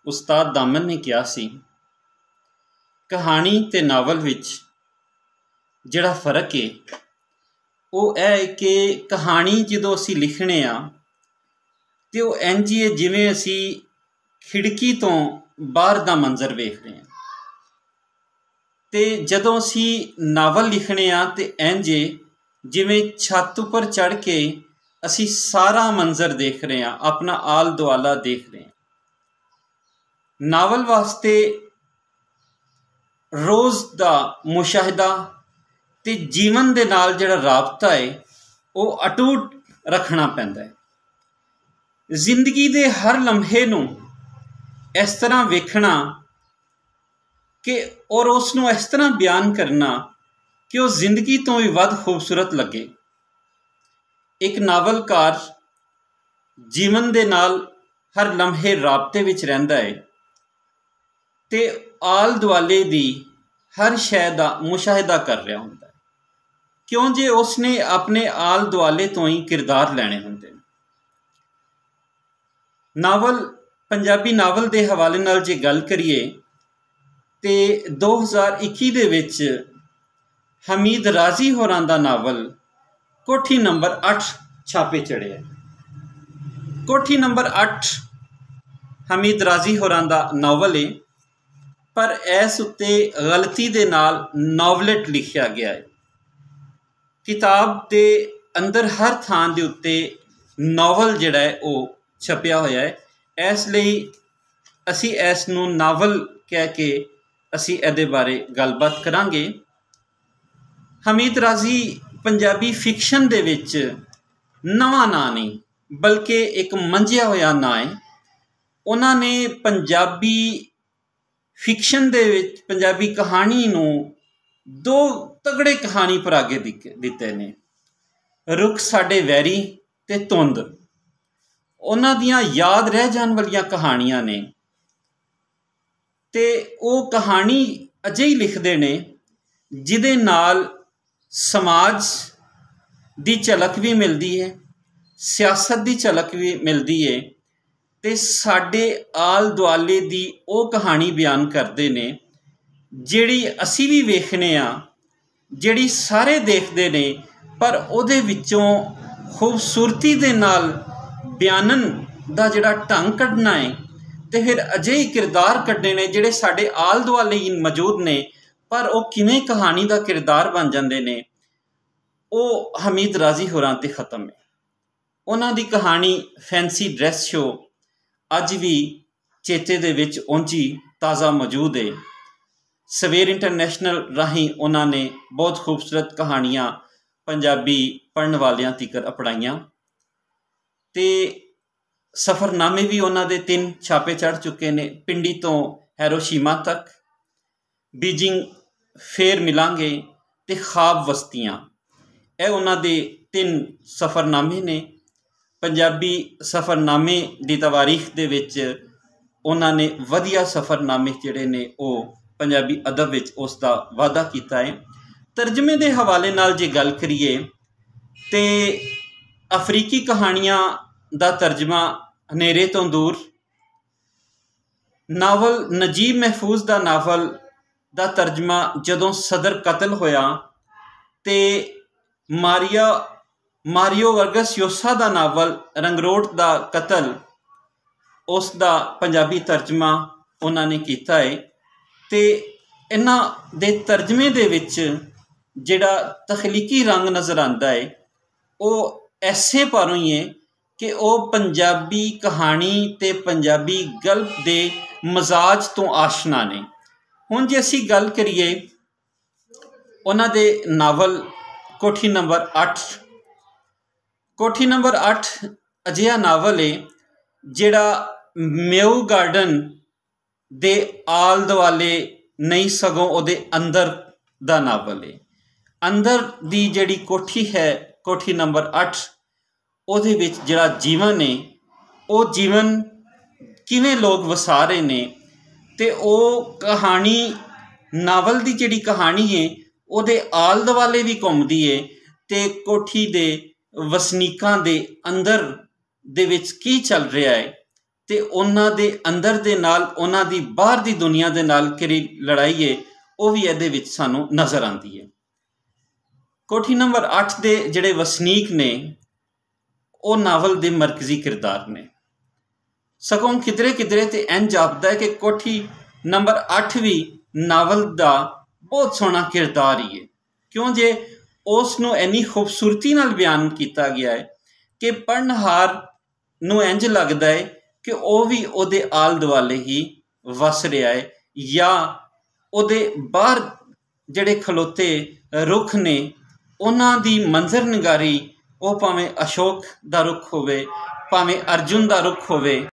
उस्ताद दामन ने कहा सी, कहानी ते नावल विच जिहड़ा फर्क है वो है कि कहानी जदों असीं लिखने आ तो वो इंज ही है जिवें असीं खिड़की तो बाहर दा मंजर वेख रहे हैं, ते जदों असीं नावल लिखने आ तो इंज है जिवें छत उपर चढ़ के असीं सारा मंजर देख रहे हैं, अपना आल दुआला देख रहे हैं। नावल वास्ते रोज़ दा मुशाहिदा ते जीवन दे नाल जिहड़ा राबता है वो अटूट रखना पैंदा है। जिंदगी दे हर लम्हे नूं इस तरह वेखना कि और उसनूं इस तरह बयान करना कि वो जिंदगी तो भी वध खूबसूरत लगे। एक नावलकार जीवन दे नाल हर लम्हे राबते विच रहिंदा है ते आल दुआले दी हर शै दा मुशाहिदा कर रहा हुंदा है, क्यों जे उसने अपने आल दुआले तो ही किरदार लैने हुंदे ने। नावल पंजाबी नावल के हवाले नाल जे गल करिए तो 2021 दे विच हमीद राजी होरां दा नावल कोठी नंबर 8 छापे चढ़िया। कोठी नंबर 8 हमीद राजी होरां दा नावल है, पर इस उत्ते गलती दे नाल नॉवलेट लिखिया गया है। किताब के अंदर हर थां दे उत्ते नावल जिहड़ा है वो छपिया होया है, इसलिए असी इस नूं नावल कह के असी इहदे बारे गलबात करांगे। हमीद राजी पंजाबी फिक्शन दे विच नवां नां नहीं बल्कि एक मंझिया होया नां है। उन्होंने पंजाबी फिक्शन दे विच पंजाबी कहानी नूं दो तगड़े कहानी परागे दिते ने, रुख साडे वैरी ते धुंध। उन्हां दियां याद रह जाण वालियां कहानियां ने ते वो कहानी अजिही लिखदे ने जिहदे नाल समाज दी झलक भी मिलती है, सियासत की झलक भी मिलती है, ते साडे आल दुआले दी वो कहानी बयान करते ने जिहड़ी असी भी वेखने आ, जिहड़ी सारे देखते ने, पर उहदे विचों खूबसूरती दे नाल बयानन दा जिहड़ा ढंग कढना है ते फिर अजिहे किरदार कढने ने जिहड़े साडे आल दुआले ही मौजूद ने, पर वो किवें कहानी का किरदार बन जाते ने, वो हमीद राजी होरां ते ख़त्म है। उन्हां दी कहानी फैंसी ड्रैस शो अज भी चेते दे विच उंजी ताज़ा मौजूद है। सवेर इंटरनेशनल राही उन्होंने बहुत खूबसूरत कहानियां पंजाबी पढ़न वालियां तिकर अपनाइयां ते सफ़रनामे भी उन्होंने 3 छापे चढ़ चुके ने, पिंडी तो हिरोशिमा तक, बीजिंग फेर मिलांगे ते ख्वाब बस्तियां। यह उन्होंने 3 सफ़रनामे ने। पंजाबी सफ़रनामे की तवारीख दे विच उन्होंने वधिया सफ़रनामे जिहड़े ने वो पंजाबी अदब विच उसका वाधा किया है। तर्जमे के हवाले नाल जे गल करिए तो अफ्रीकी कहानियां का तर्जमा हनेरे तो दूर, नावल नजीब महफूज का नावल का तर्जमा जदों सदर कतल होया तो मारियो वर्गस योसा का नावल रंगरोट का कतल, उसका पंजाबी तर्जमा उन्होंने किया है। तो इन्हां दे तर्जमे दे विच जिहड़ा तखलीकी रंग नज़र आता है वो ऐसे पारों ही है कि वो पंजाबी कहानी ते पंजाबी गल्प दे मजाज तो आशना ने। हुण जे असी गल करिए उन्हां दे नावल कोठी नंबर 8, कोठी नंबर 8 अजिहा नावल है जिहड़ा म्यू गार्डन दे आल दुआले नहीं सगों उहदे अंदर दा नावल है। अंदर दी जिहड़ी कोठी है कोठी नंबर 8 उहदे विच जिहड़ा जीवन है वो जीवन किवें लोग वसा रहे ने ते वो कहानी नावल की जिहड़ी कहानी है उहदे आल दुआले भी घूमदी है ते कोठी दे वसनीकां दे अंदर दे विच की चल रहा है ਤੇ ਉਹਨਾਂ ਦੇ ਅੰਦਰ ਦੇ ਨਾਲ ਉਹਨਾਂ ਦੀ ਬਾਹਰ ਦੀ ਦੁਨੀਆ ਦੇ ਨਾਲ ਕਿਹੜੀ ਲੜਾਈ ਹੈ ਉਹ ਵੀ ਇਹਦੇ ਵਿੱਚ ਸਾਨੂੰ ਨਜ਼ਰ ਆਉਂਦੀ ਹੈ। ਕੋਠੀ ਨੰਬਰ 8 ਦੇ ਜਿਹੜੇ ਵਸਨੀਕ ਨੇ ਉਹ ਨਾਵਲ ਦੇ ਮਰਕਜ਼ੀ ਕਿਰਦਾਰ ਨੇ। ਸਗੋਂ ਕਿਧਰੇ ਕਿਧਰੇ ਤੇ ਇੰਝ ਜਾਪਦਾ ਹੈ ਕਿ ਕੋਠੀ ਨੰਬਰ 8 ਵੀ ਨਾਵਲ ਦਾ ਬਹੁਤ ਸੋਹਣਾ ਕਿਰਦਾਰ ਹੀ ਹੈ, ਕਿਉਂ ਜੇ ਉਸ ਨੂੰ ਇੰਨੀ ਖੂਬਸੂਰਤੀ ਨਾਲ ਬਿਆਨ ਕੀਤਾ ਗਿਆ ਹੈ ਕਿ ਪੜ੍ਹਨਹਾਰ ਨੂੰ ਇੰਝ ਲੱਗਦਾ ਹੈ ਕਿ ਉਹ ਵੀ ਉਹਦੇ ਆਲੇ ਦੁਆਲੇ ਹੀ ਵਸ ਰਿਹਾ ਹੈ, ਜਾਂ ਉਹਦੇ ਬਾਹਰ ਜਿਹੜੇ ਖਲੋਤੇ ਰੁੱਖ ਨੇ ਉਹਨਾਂ ਦੀ ਮੰਜ਼ਰ ਨਿਗਾਰੀ ਉਹ ਭਾਵੇਂ ਅਸ਼ੋਕ ਦਾ ਰੁੱਖ ਹੋਵੇ, ਭਾਵੇਂ ਅਰਜੁਨ ਦਾ ਰੁੱਖ ਹੋਵੇ,